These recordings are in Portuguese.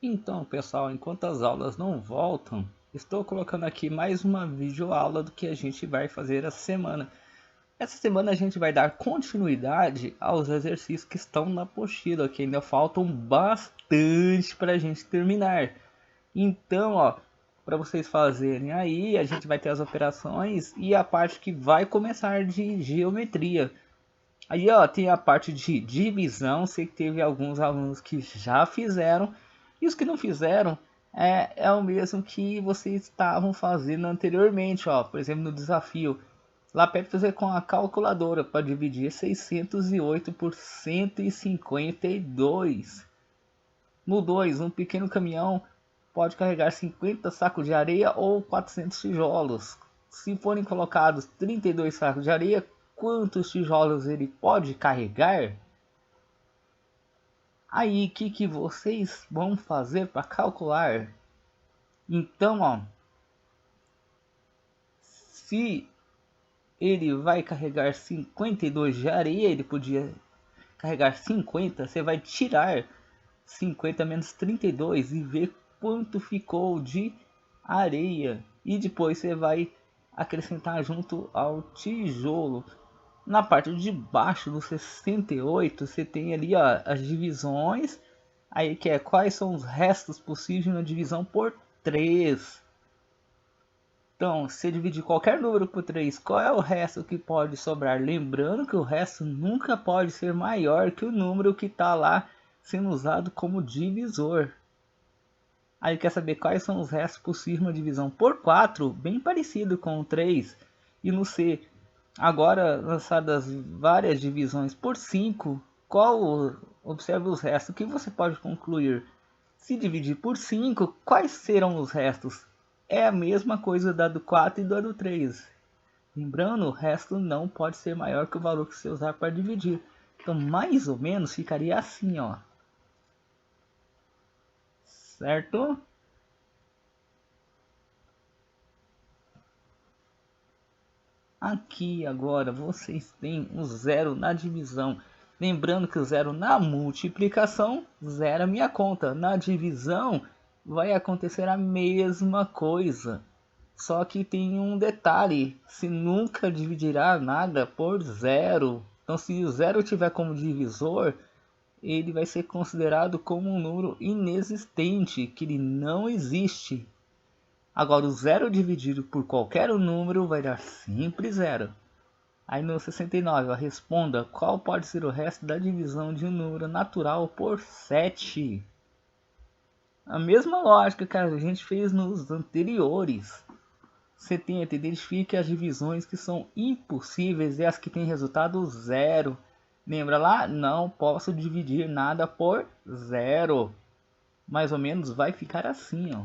Então, pessoal, enquanto as aulas não voltam, estou colocando aqui mais uma videoaula do que a gente vai fazer essa semana. Essa semana a gente vai dar continuidade aos exercícios que estão na apostila, que ainda faltam bastante para a gente terminar. Então, ó, para vocês fazerem aí, a gente vai ter as operações e a parte que vai começar de geometria. Aí, ó, tem a parte de divisão. Sei que teve alguns alunos que já fizeram. E os que não fizeram é o mesmo que vocês estavam fazendo anteriormente, ó. Por exemplo, no desafio. Lá pede fazer com a calculadora para dividir 608 por 152. No 2, um pequeno caminhão pode carregar 50 sacos de areia ou 400 tijolos. Se forem colocados 32 sacos de areia, quantos tijolos ele pode carregar? Aí, o que vocês vão fazer para calcular? Então, ó, se ele vai carregar 52 de areia, ele podia carregar 50, você vai tirar 50 menos 32 e ver quanto ficou de areia. E depois você vai acrescentar junto ao tijolo. Na parte de baixo do 68 você tem ali, ó, as divisões. Aí que é quais são os restos possíveis na divisão por 3. Então, se dividir qualquer número por 3, qual é o resto que pode sobrar? Lembrando que o resto nunca pode ser maior que o número que está lá sendo usado como divisor. Aí quer saber quais são os restos possíveis na divisão por 4, bem parecido com o 3. E no C, agora lançadas várias divisões por 5, observe os restos que você pode concluir. Se dividir por 5, quais serão os restos? É a mesma coisa da do 4 e da do 3. Lembrando, o resto não pode ser maior que o valor que você usar para dividir. Então, mais ou menos, ficaria assim, ó. Certo? Aqui agora vocês têm o zero na divisão. Lembrando que o zero na multiplicação zera a minha conta. Na divisão vai acontecer a mesma coisa. Só que tem um detalhe, se nunca dividirá nada por zero. Então se o zero tiver como divisor, ele vai ser considerado como um número inexistente, que ele não existe. Agora o zero dividido por qualquer número vai dar sempre zero. Aí no 69, ó, responda qual pode ser o resto da divisão de um número natural por 7. A mesma lógica que a gente fez nos anteriores. 70. Identifique as divisões que são impossíveis e as que têm resultado zero. Lembra lá? Não posso dividir nada por zero. Mais ou menos vai ficar assim, ó.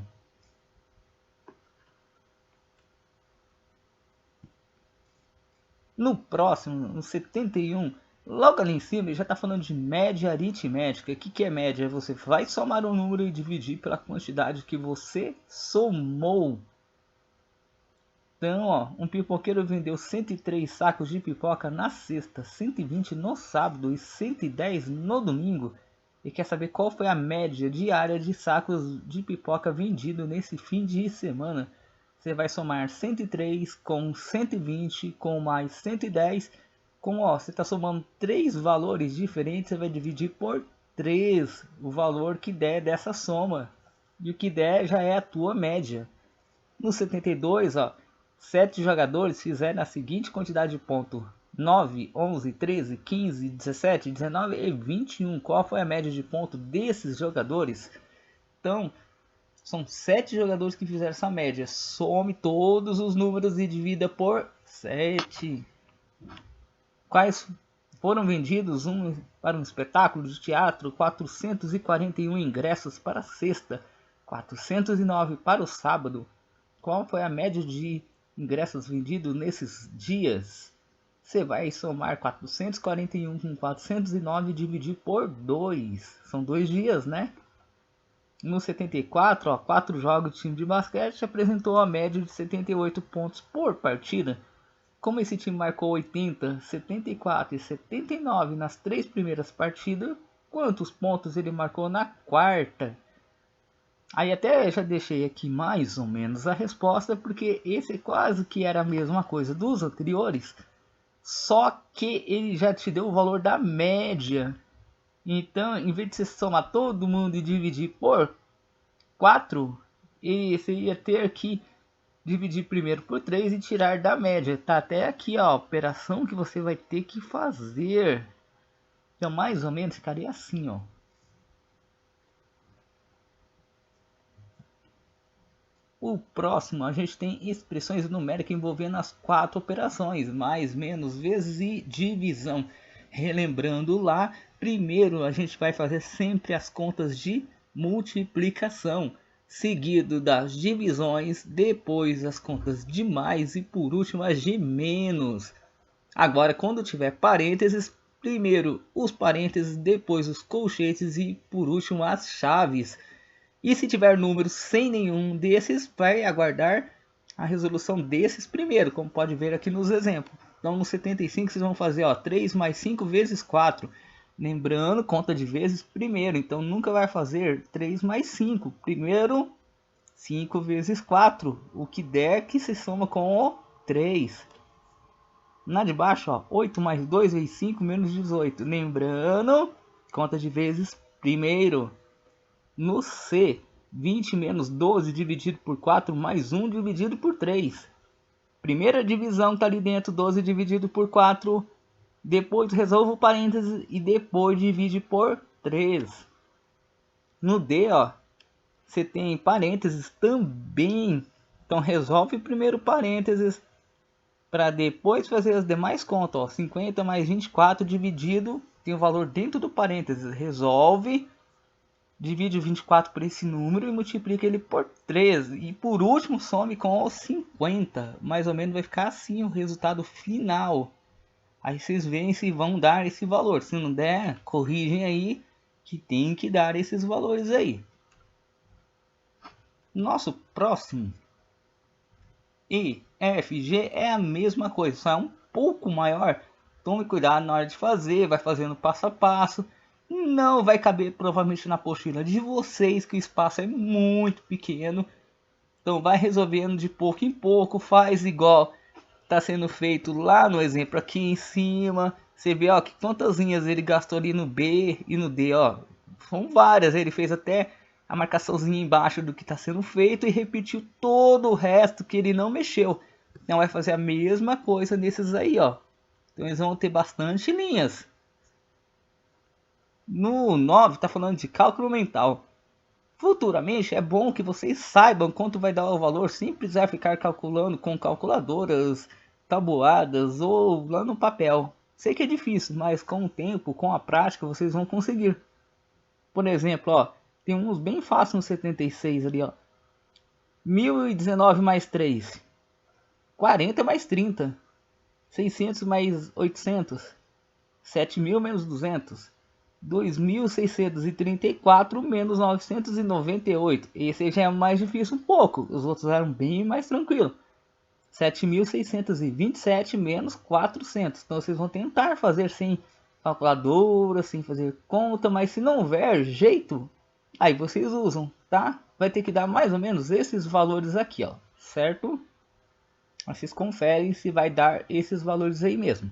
No próximo, no 71, logo ali em cima, ele já está falando de média aritmética. O que é média? Você vai somar um número e dividir pela quantidade que você somou. Então, ó, um pipoqueiro vendeu 103 sacos de pipoca na sexta, 120 no sábado e 110 no domingo. E quer saber qual foi a média diária de sacos de pipoca vendido nesse fim de semana? Você vai somar 103 com 120 com mais 110. Você está somando três valores diferentes, você vai dividir por 3 o valor que der dessa soma. E o que der já é a tua média. No 72, ó, 7 jogadores fizeram a seguinte quantidade de pontos: 9, 11, 13, 15, 17, 19 e 21. Qual foi a média de ponto desses jogadores? Então, são 7 jogadores que fizeram essa média. Some todos os números e divida por 7. Quais foram vendidos para um espetáculo de teatro? 441 ingressos para a sexta, 409 para o sábado. Qual foi a média de ingressos vendidos nesses dias? Você vai somar 441 com 409 e dividir por 2. São 2 dias, né? No 74, 4 jogos de time de basquete apresentou a média de 78 pontos por partida. Como esse time marcou 80, 74 e 79 nas 3 primeiras partidas, quantos pontos ele marcou na quarta? Aí até já deixei aqui mais ou menos a resposta, porque esse quase que era a mesma coisa dos anteriores, só que ele já te deu o valor da média. Então, em vez de você somar todo mundo e dividir por 4, você ia ter que dividir primeiro por 3 e tirar da média. Tá até aqui ó, a operação que você vai ter que fazer. Então, mais ou menos ficaria assim, ó. O próximo, a gente tem expressões numéricas envolvendo as 4 operações, mais, menos, vezes e divisão. Relembrando lá, primeiro a gente vai fazer sempre as contas de multiplicação, seguido das divisões, depois as contas de mais e por último as de menos. Agora, quando tiver parênteses, primeiro os parênteses, depois os colchetes e por último as chaves. E se tiver números sem nenhum desses, vai aguardar a resolução desses primeiro, como pode ver aqui nos exemplos. Então no 75 vocês vão fazer 3 mais 5 vezes 4. Lembrando, conta de vezes primeiro, então nunca vai fazer 3 mais 5. Primeiro 5 vezes 4, o que der que se soma com o 3. Na de baixo, 8 mais 2 vezes 5 menos 18. Lembrando, conta de vezes primeiro. No C, 20 menos 12 dividido por 4 mais 1 dividido por 3. Primeira divisão está ali dentro, 12 dividido por 4. Depois resolve o parênteses e depois divide por 3. No D, você tem parênteses também. Então resolve primeiro parênteses para depois fazer as demais contas. 50 mais 24 dividido, tem o valor dentro do parênteses. Resolve. Divide o 24 por esse número e multiplica ele por 3. E por último, some com os 50. Mais ou menos vai ficar assim o resultado final. Aí vocês veem se vão dar esse valor. Se não der, corrigem aí que tem que dar esses valores aí. Nosso próximo E, F, G é a mesma coisa, só é um pouco maior. Tome cuidado na hora de fazer, vai fazendo passo a passo. Não vai caber provavelmente na apostila de vocês, que o espaço é muito pequeno. Então vai resolvendo de pouco em pouco, faz igual está sendo feito lá no exemplo aqui em cima. Você vê que quantas linhas ele gastou ali no B e no D, são várias. Ele fez até a marcaçãozinha embaixo do que está sendo feito e repetiu todo o resto que ele não mexeu. Então vai fazer a mesma coisa nesses aí, Então eles vão ter bastante linhas. No 9 está falando de cálculo mental. Futuramente é bom que vocês saibam quanto vai dar o valor sem precisar ficar calculando com calculadoras, tabuadas ou lá no papel. Sei que é difícil, mas com o tempo, com a prática, vocês vão conseguir. Por exemplo, tem uns bem fáceis no 76 ali, 1019 mais 3, 40 mais 30, 600 mais 800, 7.000 menos 200, 2.634 menos 998. Esse já é mais difícil um pouco. Os outros eram bem mais tranquilos. 7.627 menos 400. Então vocês vão tentar fazer sem calculadora, sem fazer conta. Mas se não houver jeito, aí vocês usam, tá? Vai ter que dar mais ou menos esses valores aqui, certo? Vocês conferem se vai dar esses valores aí mesmo.